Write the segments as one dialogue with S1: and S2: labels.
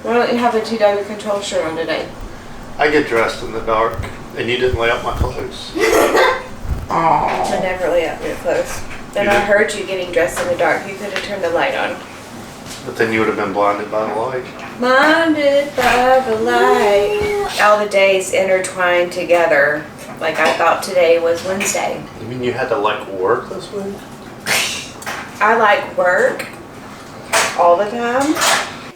S1: Why don't you have a TW control shirt on today?
S2: I get dressed in the dark, and you didn't lay out my clothes.
S1: I never lay out your clothes. Then I heard you getting dressed in the dark. You could have turned the light on.
S2: But then you would have been blinded by the light.
S1: Blinded by the light. All the days intertwined together. Like I thought today was Wednesday.
S2: You mean you had to work this week?
S1: I work all the time.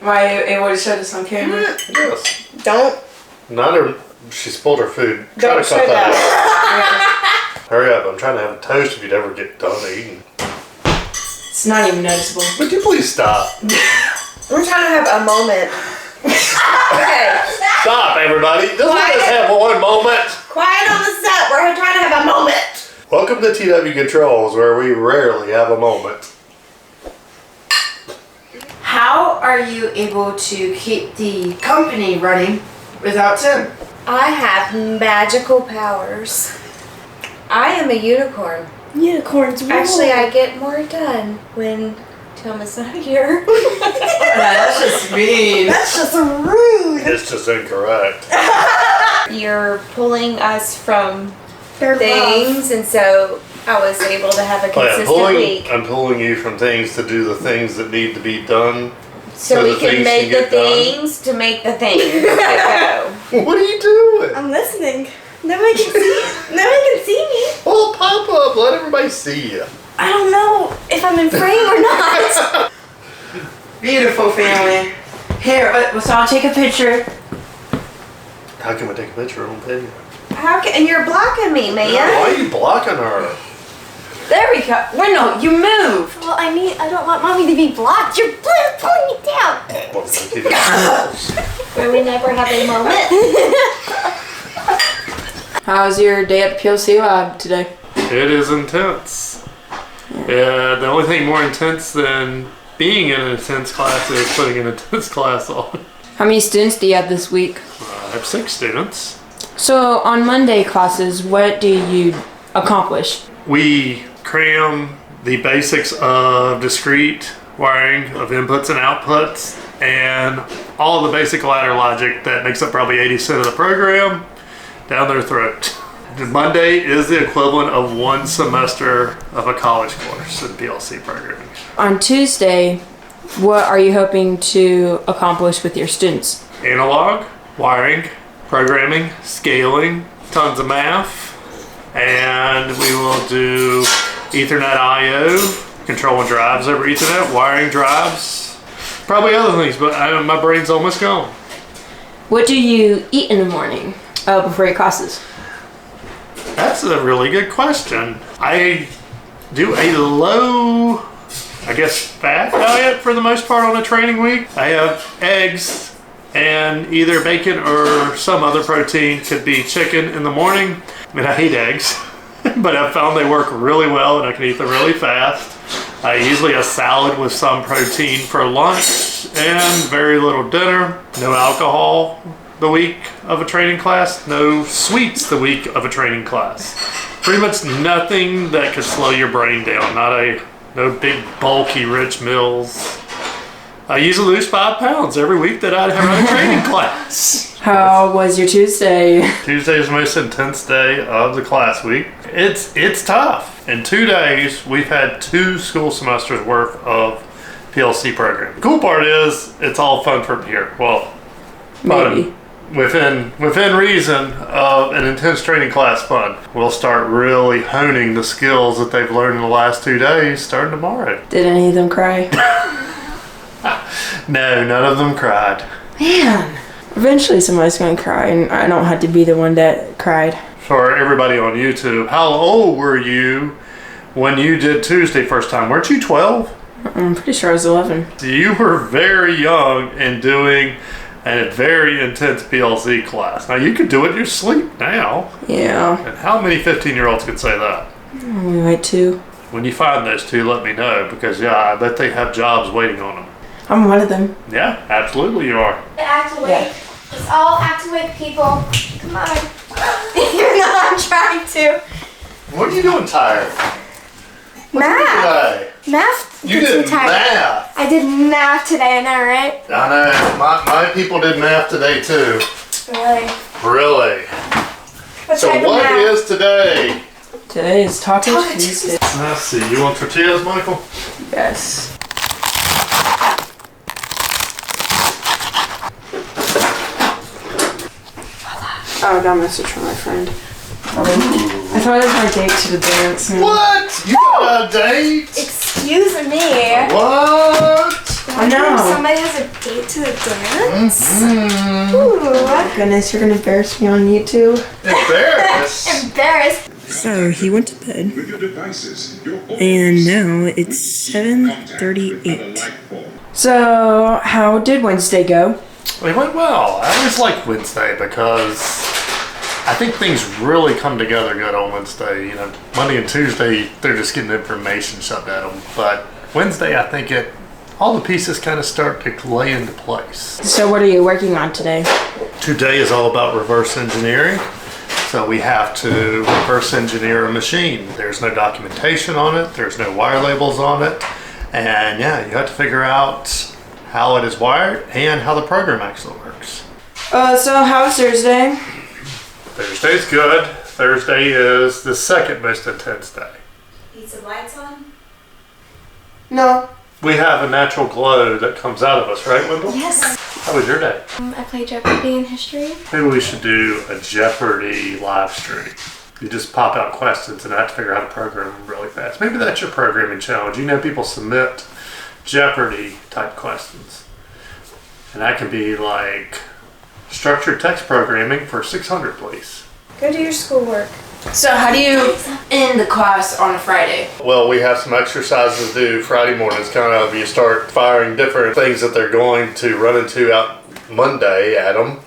S3: Why it would have showed us on camera?
S2: Yes.
S1: Don't.
S2: Not her. She spoiled her food. Try
S1: Don't
S2: to cut
S1: show
S2: that
S1: that.
S2: out. Hurry up! I'm trying to have a toast if you'd ever get done eating.
S3: It's not even noticeable.
S2: Would you please stop?
S1: I'm trying to have a moment. Okay.
S2: Stop, everybody! Just let us have one moment.
S1: Quiet on the set. We're trying to have a moment.
S2: Welcome to TW Controls, where we rarely have a moment.
S3: How are you able to keep the company running without Tim?
S1: I have magical powers. I am a unicorn.
S3: Unicorns rule.
S1: Actually, I get more done when Tim is not here.
S3: That's just mean.
S1: That's just rude.
S2: It's just incorrect.
S1: You're pulling us from
S3: They're
S1: things, and so I was able to have a consistent week.
S2: I'm pulling you from things to do the things that need to be done.
S1: So we can make the things to make the things that go.
S2: What are you doing?
S4: I'm listening. Nobody can see. Nobody can see me.
S2: Well, pop up. Let everybody see you.
S4: I don't know if I'm in frame or not.
S3: Beautiful family. Here, so I'll take a picture.
S2: How can we take a picture on video?
S1: How can, and you're blocking me, man.
S2: Why are you blocking her?
S3: There we go. Wait, no, you moved.
S4: Well, I don't want mommy to be blocked. You're pulling me down.
S1: Where we never have a moment.
S3: How's your day at the PLC lab today?
S2: It is intense. Yeah, the only thing more intense than being in an intense class is putting an intense class on.
S3: How many students do you have this week?
S2: I have 6 students.
S3: So on Monday classes, what do you accomplish?
S2: We cram the basics of discrete wiring of inputs and outputs and all the basic ladder logic that makes up probably 80% of the program down their throat. Monday is the equivalent of 1 semester of a college course in PLC programming.
S3: On Tuesday, what are you hoping to accomplish with your students?
S2: Analog, wiring, programming, scaling, tons of math, and we will do Ethernet I/O, controlling drives over Ethernet, wiring drives, probably other things, but my brain's almost gone.
S3: What do you eat in the morning before your classes?
S2: That's a really good question. I do a low, fat diet for the most part on a training week. I have eggs and either bacon or some other protein. Could be chicken in the morning. I mean, I hate eggs, but I've found they work really well and I can eat them really fast. Usually a salad with some protein for lunch and very little dinner. No alcohol the week of a training class. No sweets the week of a training class. Pretty much nothing that could slow your brain down. No big bulky rich meals. I usually lose 5 pounds every week that I have a training class.
S3: How was your Tuesday?
S2: Tuesday is the most intense day of the class week. It's tough. In 2 days, we've had 2 school semesters worth of PLC programming. The cool part is it's all fun from here. Well,
S3: Maybe.
S2: Within reason of an intense training class fun. We'll start really honing the skills that they've learned in the last 2 days starting tomorrow.
S3: Did any of them cry?
S2: No, none of them cried.
S3: Man. Eventually somebody's going to cry, and I don't have to be the one that cried.
S2: For everybody on YouTube, how old were you when you did Tuesday first time? Weren't you 12?
S3: I'm pretty sure I was 11.
S2: You were very young and doing a very intense PLC class. Now, you could do it in your sleep now.
S3: Yeah.
S2: And how many 15-year-olds could say that?
S3: We went 2.
S2: When you find those 2, let me know, because, I bet they have jobs waiting on them.
S3: I'm one of them.
S2: Yeah, absolutely you are.
S4: Act awake. Let's all act awake, people. Come on. You're not trying to.
S2: What are you doing tired?
S4: Math. Math
S2: You
S4: gets me
S2: did
S4: tired.
S2: math.
S4: I did math today, I know, right?
S2: I know. My people did math today too.
S4: Really?
S2: Really?
S4: What
S2: So
S4: type of
S2: what
S4: math?
S2: is today?
S5: Today is Taco
S4: Taco
S5: Tuesday.
S2: Let's see. You want tortillas, Michael?
S5: Yes. Oh, I got a message from my friend. I thought it was my date to the dance. And
S2: What? You got a date?
S4: Excuse me.
S2: What?
S5: I know.
S4: Somebody has a date to the dance?
S2: Mm-hmm.
S4: Ooh.
S5: Goodness, you're gonna embarrass me on YouTube.
S2: Embarrassed.
S4: Embarrassed.
S5: So he went to bed,
S6: With your devices, your
S5: and now it's 7:38. So how did Wednesday go?
S2: It went well. I always like Wednesday because I think things really come together good on Wednesday. You know, Monday and Tuesday, they're just getting information shoved at them. But Wednesday, I think all the pieces kind of start to lay into place.
S5: So what are you working on today?
S2: Today is all about reverse engineering. So we have to reverse engineer a machine. There's no documentation on it. There's no wire labels on it. And yeah, you have to figure out how it is wired and how the program actually works.
S5: So how's Thursday?
S2: Thursday's good. Thursday is the second most intense day.
S1: Need some lights on?
S5: No.
S2: We have a natural glow that comes out of us, right, Wendell?
S4: Yes.
S2: How was your day?
S4: I play Jeopardy in history.
S2: Maybe we should do a Jeopardy live stream. You just pop out questions and I have to figure out how to program them really fast. Maybe that's your programming challenge. You know, people submit Jeopardy type questions. And that can be like structured text programming for 600, please.
S1: Go do your schoolwork.
S3: So how do you end the class on a Friday?
S2: Well, we have some exercises to do Friday mornings. Kind of you start firing different things that they're going to run into out Monday at them.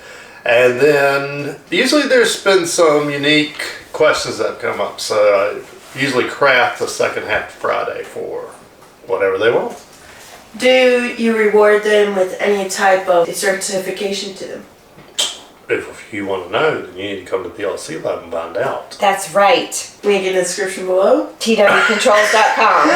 S2: And then usually there's been some unique questions that have come up. So I usually craft the second half of Friday for whatever they want.
S3: Do you reward them with any type of certification to them?
S2: If you want to know, then you need to come to PLC Lab and find out.
S1: That's right.
S3: Link in the description below.
S1: TWcontrols.com.